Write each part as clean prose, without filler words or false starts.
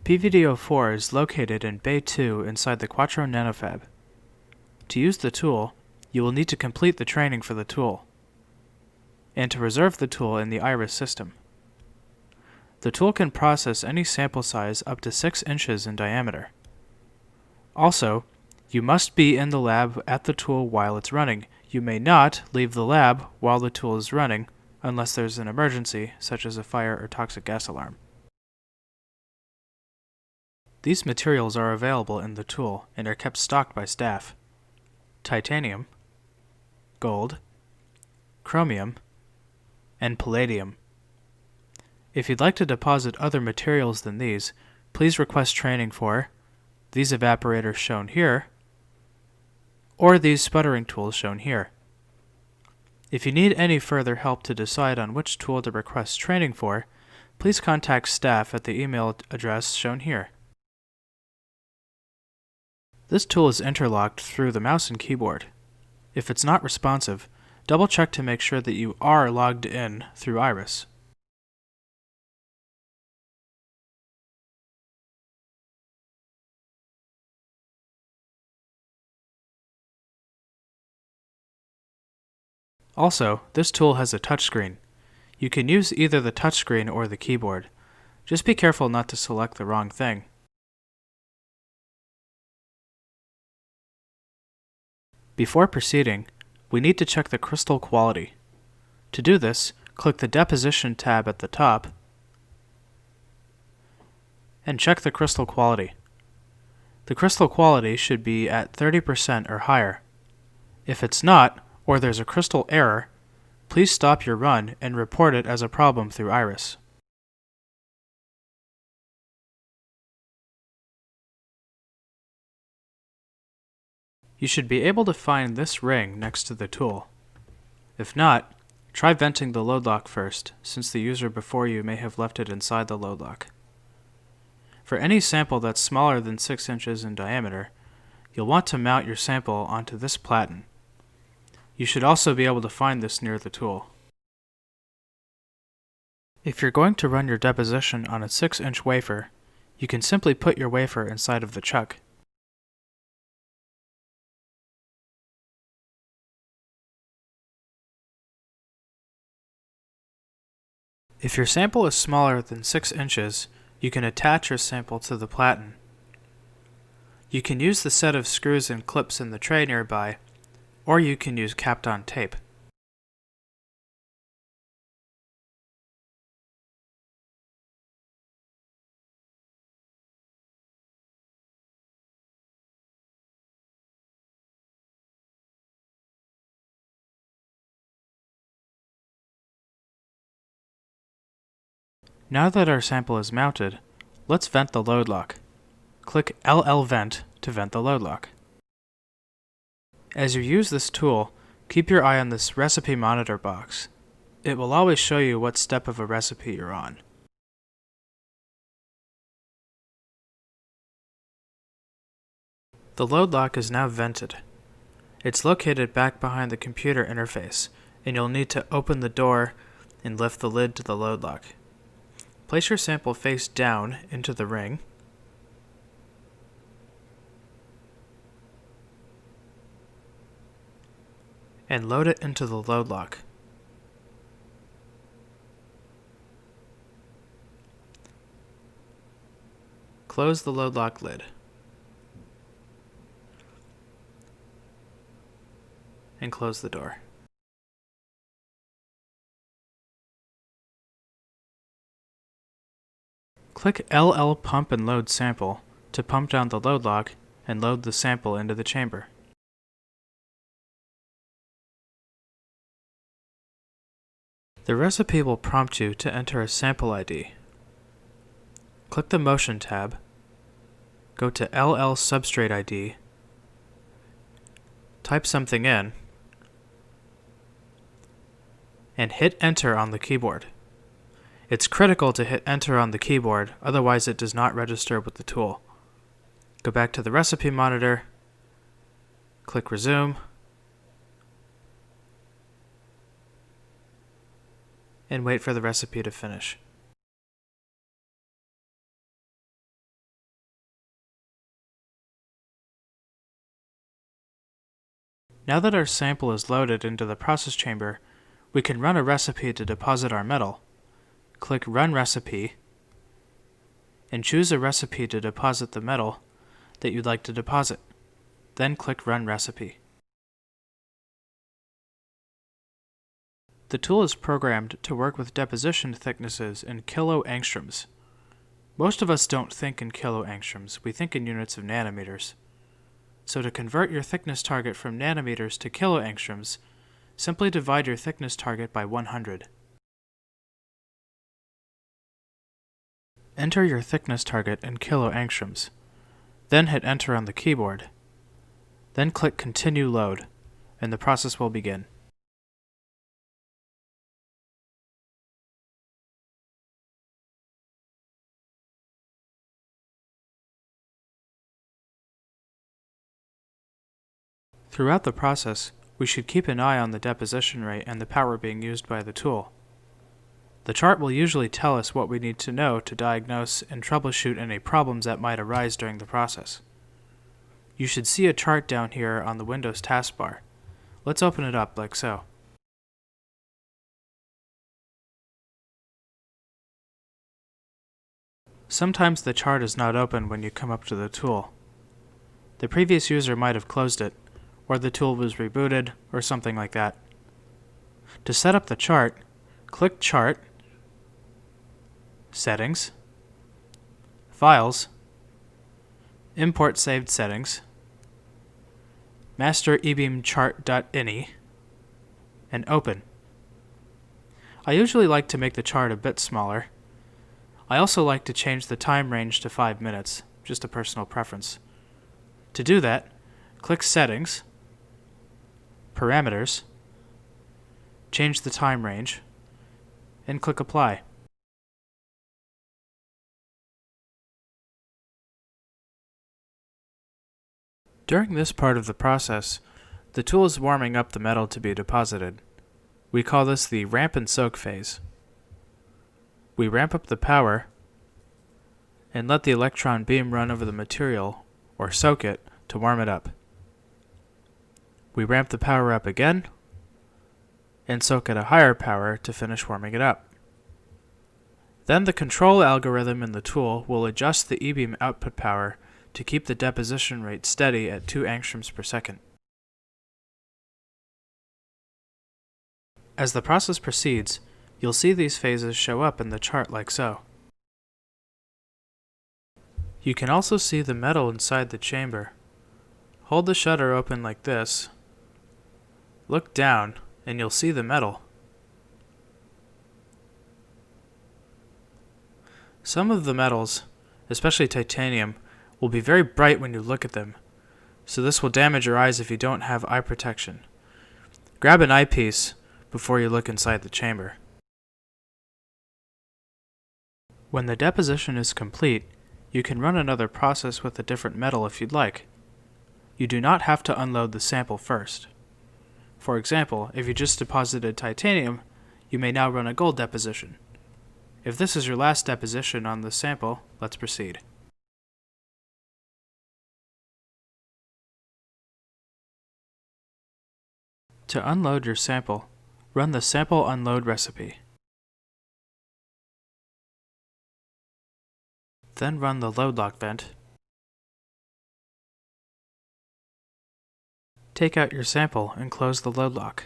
PVD-04 is located in Bay 2 inside the Quattro nanofab. To use the tool, you will need to complete the training for the tool, and to reserve the tool in the IRIS system. The tool can process any sample size up to 6 inches in diameter. Also, you must be in the lab at the tool while it's running. You may not leave the lab while the tool is running unless there's an emergency, such as a fire or toxic gas alarm. These materials are available in the tool and are kept stocked by staff: titanium, gold, chromium, and palladium. If you'd like to deposit other materials than these, please request training for these evaporators shown here, or these sputtering tools shown here. If you need any further help to decide on which tool to request training for, please contact staff at the email address shown here. This tool is interlocked through the mouse and keyboard. If it's not responsive, double check to make sure that you are logged in through IRIS. Also, this tool has a touchscreen. You can use either the touchscreen or the keyboard. Just be careful not to select the wrong thing. Before proceeding, we need to check the crystal quality. To do this, click the Deposition tab at the top and check the crystal quality. The crystal quality should be at 30% or higher. If it's not, or there's a crystal error, please stop your run and report it as a problem through IRIS. You should be able to find this ring next to the tool. If not, try venting the load lock first, since the user before you may have left it inside the load lock. For any sample that's smaller than 6 inches in diameter, you'll want to mount your sample onto this platen. You should also be able to find this near the tool. If you're going to run your deposition on a 6-inch wafer, you can simply put your wafer inside of the chuck. If your sample is smaller than 6 inches, you can attach your sample to the platen. You can use the set of screws and clips in the tray nearby, or you can use capped-on tape. Now that our sample is mounted, let's vent the load lock. Click LL Vent to vent the load lock. As you use this tool, keep your eye on this recipe monitor box. It will always show you what step of a recipe you're on. The load lock is now vented. It's located back behind the computer interface, and you'll need to open the door and lift the lid to the load lock. Place your sample face down into the ring. And load it into the load lock. Close the load lock lid. And close the door. Click LL Pump and Load Sample to pump down the load lock and load the sample into the chamber. The recipe will prompt you to enter a sample ID. Click the Motion tab, go to LL Substrate ID, type something in, and hit Enter on the keyboard. It's critical to hit Enter on the keyboard, otherwise it does not register with the tool. Go back to the recipe monitor, click Resume, and wait for the recipe to finish. Now that our sample is loaded into the process chamber, we can run a recipe to deposit our metal. Click Run Recipe, and choose a recipe to deposit the metal that you'd like to deposit. Then click Run Recipe. The tool is programmed to work with deposition thicknesses in kilo-angstroms. Most of us don't think in kilo-angstroms, we think in units of nanometers. So to convert your thickness target from nanometers to kilo-angstroms, simply divide your thickness target by 100. Enter your thickness target in kilo-angstroms. Then hit Enter on the keyboard. Then click Continue Load, and the process will begin. Throughout the process, we should keep an eye on the deposition rate and the power being used by the tool. The chart will usually tell us what we need to know to diagnose and troubleshoot any problems that might arise during the process. You should see a chart down here on the Windows taskbar. Let's open it up like so. Sometimes the chart is not open when you come up to the tool. The previous user might have closed it, or the tool was rebooted, or something like that. To set up the chart, click Chart, Settings, Files, Import Saved Settings, Master eBeam Chart.ini, and Open. I usually like to make the chart a bit smaller. I also like to change the time range to 5 minutes, just a personal preference. To do that, click Settings, Parameters, change the time range, and click Apply. During this part of the process, the tool is warming up the metal to be deposited. We call this the ramp and soak phase. We ramp up the power and let the electron beam run over the material, or soak it, to warm it up. We ramp the power up again and soak at a higher power to finish warming it up. Then the control algorithm in the tool will adjust the e-beam output power to keep the deposition rate steady at 2 angstroms per second. As the process proceeds, you'll see these phases show up in the chart like so. You can also see the metal inside the chamber. Hold the shutter open like this, look down, and you'll see the metal. Some of the metals, especially titanium, will be very bright when you look at them, so this will damage your eyes if you don't have eye protection. Grab an eyepiece before you look inside the chamber. When the deposition is complete, you can run another process with a different metal if you'd like. You do not have to unload the sample first. For example, if you just deposited titanium, you may now run a gold deposition. If this is your last deposition on the sample, let's proceed. To unload your sample, run the sample unload recipe. Then run the load lock vent. Take out your sample and close the load lock.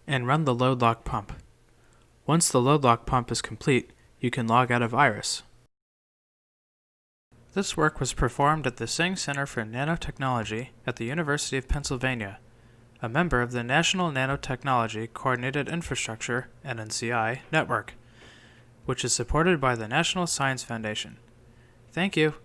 And run the load lock pump. Once the load lock pump is complete, you can log out of Iris. This work was performed at the Singh Center for Nanotechnology at the University of Pennsylvania, a member of the National Nanotechnology Coordinated Infrastructure (NNCI) network, which is supported by the National Science Foundation. Thank you.